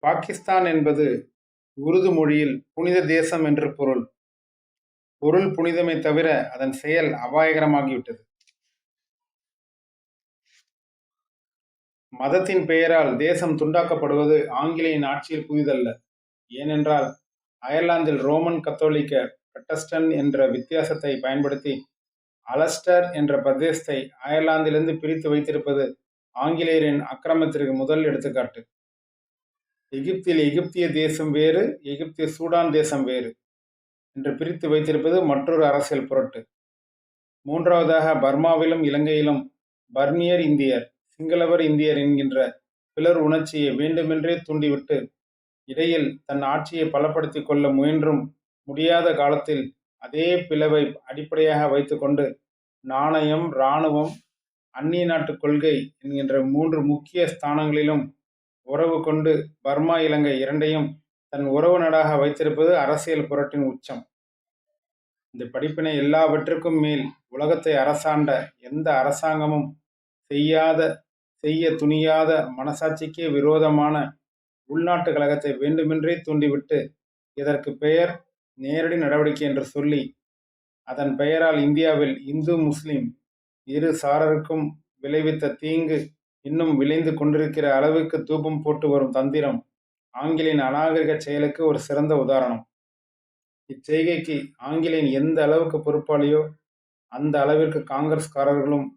பாகிஸ்தான் என்பது உருது மொழியில் புனித தேசம் என்று பொருள். பொருள் புனிதமே தவிர அதன் செயல் அபாயகரமாகிவிட்டது. மதத்தின் பெயரால் தேசம் துண்டாக்கப்படுவது ஆங்கிலேயன் ஆட்சியில் புதிதல்ல. ஏனென்றால் அயர்லாந்தில் ரோமன் கத்தோலிக்க புரட்டஸ்டன்ட் என்ற வித்தியாசத்தை பயன்படுத்தி அலஸ்டர் என்ற பிரதேசத்தை அயர்லாந்திலிருந்து பிரித்து வைத்திருப்பது ஆங்கிலேயரின் அக்கிரமத்திற்கு முதல் எடுத்துக்காட்டு. எகிப்தில் எகிப்திய தேசம் வேறு, எகிப்திய சூடான் தேசம் வேறு என்று பிரித்து வைத்திருப்பது மற்றொரு அரசியல் புரட்டு. மூன்றாவதாக பர்மாவிலும் இலங்கையிலும் பர்மியர் இந்தியர், சிங்களவர் இந்தியர் என்கின்ற பிளர் உணர்ச்சியை வேண்டுமென்றே தூண்டிவிட்டு இடையில் தன் ஆட்சியை பலப்படுத்திக் கொள்ள முயன்றும் முடியாத காலத்தில் அதே பிளவை அடிப்படையாக வைத்துக்கொண்டு நாணயம், இராணுவம், அந்நிய நாட்டு கொள்கை என்கின்ற 3 முக்கிய ஸ்தானங்களிலும் உறவு கொண்டு பர்மா, இலங்கை இரண்டையும் தன் உறவு நாடாக வைத்திருப்பது அரசியல் புரட்டின் உச்சம். இந்த படிப்பினை எல்லாவற்றுக்கும் மேல் உலகத்தை அரசாண்ட எந்த அரசாங்கமும் செய்ய துணியாத மனசாட்சிக்கே விரோதமான உள்நாட்டு கழகத்தை வேண்டுமென்றே தூண்டிவிட்டு இதற்கு பெயர் நேரடி நடவடிக்கை என்று சொல்லி அதன் பெயரால் இந்தியாவில் இந்து முஸ்லிம் இரு சாரருக்கும் விளைவித்த தீங்கு இன்னும் விளைந்து கொண்டிருக்கிற அளவுக்கு தூபம் போட்டு வரும் தந்திரம் ஆங்கிலேயன் அநாகரிக செயலுக்கு ஒரு சிறந்த உதாரணம். இச்செய்கைக்கு ஆங்கிலேயன் எந்த அளவுக்கு பொறுப்பாளியோ அந்த அளவிற்கு காங்கிரஸ்காரர்களும்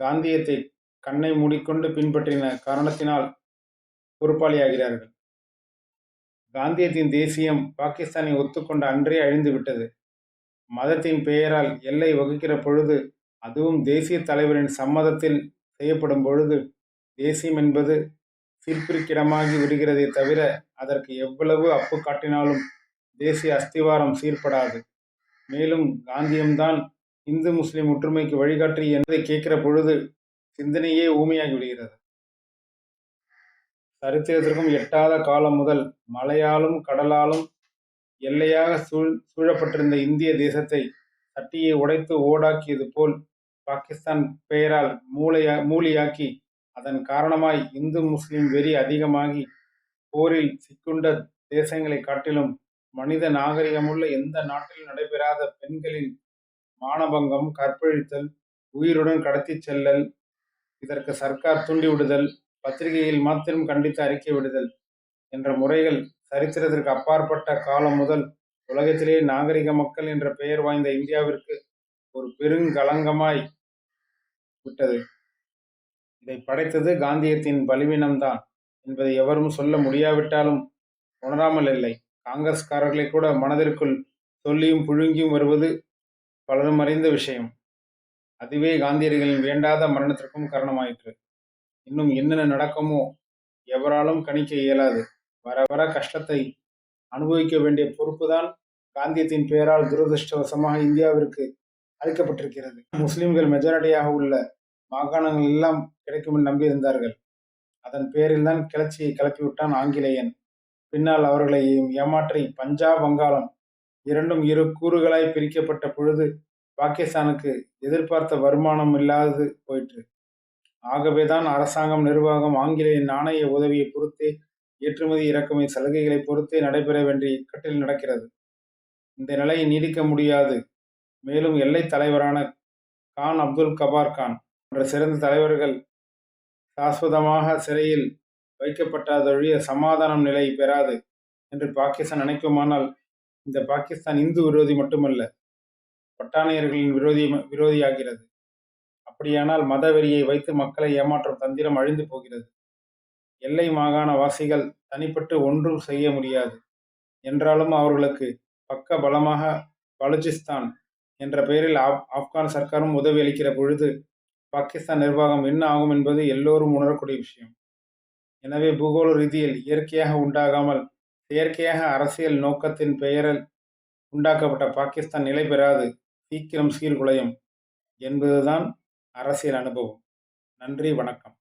காந்தியத்தை கண்ணை மூடிக்கொண்டு பின்பற்றின காரணத்தினால் பொறுப்பாளியாகிறார்கள். காந்தியத்தின் தேசியம் பாகிஸ்தானை ஒத்துக்கொண்ட அன்றே அழிந்து விட்டது. மதத்தின் பெயரால் எல்லை வகுக்கிற பொழுது, அதுவும் தேசிய தலைவரின் சம்மதத்தில் செய்யப்படும் பொழுது தேசியம் என்பது சீர்பிரிக்கிடமாகி விடுகிறதே தவிர அதற்கு எவ்வளவு அப்பு காட்டினாலும் தேசிய அஸ்திவாரம் சீர்படாது. மேலும் காந்தியம்தான் இந்து முஸ்லிம் ஒற்றுமைக்கு வழிகாட்டி என்பதை கேட்கிற பொழுது சிந்தனையே ஊமையாகி விடுகிறது. சரித்திரத்திற்கும் எட்டாத காலம் முதல் மலையாலும் கடலாலும் எல்லையாக சூழப்பட்டிருந்த இந்திய தேசத்தை சட்டியை உடைத்து ஓடாக்கியது போல் பாகிஸ்தான் பெயரால் மூலியாக்கி அதன் காரணமாய் இந்து முஸ்லிம் வெறி அதிகமாகி போரில் சிக்குண்ட தேசங்களை காட்டிலும் மனித நாகரிகமுள்ள எந்த நாட்டிலும் நடைபெறாத பெண்களின் மானபங்கம், கற்பழித்தல், உயிருடன் கடத்தி செல்லல், இதற்கு சர்க்கார் தூண்டிவிடுதல், பத்திரிகையில் மாத்திரம் கண்டித்து அறிக்கை விடுதல் என்ற முறைகள் சரித்திரத்திற்கு அப்பாற்பட்ட காலம் முதல் உலகத்திலே நாகரிக மக்கள் என்ற பெயர் வாய்ந்த இந்தியாவிற்கு ஒரு பெருங்கலங்கமாய் விட்டது. இதை படைத்தது காந்தியத்தின் பலவீனம்தான் என்பதை எவரும் சொல்ல முடியாவிட்டாலும் உணராமல் இல்லை. காங்கிரஸ்காரர்களை கூட மனதிற்குள் சொல்லியும் புழுங்கியும் வருவது பலரும் அறிந்த விஷயம். அதுவே காந்தியடிகளின் வேண்டாத மரணத்திற்கும் காரணமாயிற்று. இன்னும் என்னென்ன நடக்குமோ எவராலும் கணிக்க இயலாது. வர வர கஷ்டத்தை அனுபவிக்க வேண்டிய பொறுப்புதான் காந்தியத்தின் பெயரால் துரதிருஷ்டவசமாக இந்தியாவிற்கு அளிக்கப்பட்டிருக்கிறது. முஸ்லிம்கள் மெஜாரிட்டியாக உள்ள மாகாணங்கள் எல்லாம் கிடைக்கும் என்று நம்பியிருந்தார்கள். அதன் பேரில் தான் கிளர்ச்சியை கிளப்பிவிட்டான் ஆங்கிலேயன். பின்னால் அவர்களை ஏமாற்றி பஞ்சாப், வங்காளம் இரண்டும் 2 கூறுகளாய் பிரிக்கப்பட்ட பொழுது பாகிஸ்தானுக்கு எதிர்பார்த்த வருமானம் இல்லாது போயிற்று. ஆகவேதான் அரசாங்கம், நிர்வாகம் ஆங்கிலேயன் நாணய உதவியை பொறுத்தே, ஏற்றுமதி இறக்குமதி சலுகைகளை பொறுத்தே நடைபெற வேண்டிய இக்கட்டில் நடக்கிறது. இந்த நிலையை நீடிக்க முடியாது. மேலும் எல்லை தலைவரான கான் அப்துல் கபார் கான் போன்ற சிறந்த தலைவர்கள் சாஸ்வதமாக சிறையில் வைக்கப்பட்டதொழிய சமாதானம் நிலை பெறாது என்று பாகிஸ்தான் நினைக்குமானால் இந்த பாகிஸ்தான் இந்து விரோதி மட்டுமல்ல, பட்டாணியர்களின் விரோதியாகிறது. அப்படியானால் மத வெறியை வைத்து மக்களை ஏமாற்றும் தந்திரம் அழிந்து போகிறது. எல்லை மாகாண வாசிகள் தனிப்பட்டு ஒன்றும் செய்ய முடியாது என்றாலும் அவர்களுக்கு பக்க பலமாக பலுச்சிஸ்தான் என்ற பெயரில் ஆப்கான் சர்க்காரும் உதவி அளிக்கிற பொழுது பாகிஸ்தான் நிர்வாகம் என்ன ஆகும் என்பது எல்லோரும் உணரக்கூடிய விஷயம். எனவே பூகோள ரீதியில் இயற்கையாக உண்டாகாமல் செயற்கையாக அரசியல் நோக்கத்தின் பெயரில் உண்டாக்கப்பட்ட பாகிஸ்தான் நிலை பெறாது, சீக்கிரம் சீர்குலையும் என்பதுதான் அரசியல் அனுபவம். நன்றி, வணக்கம்.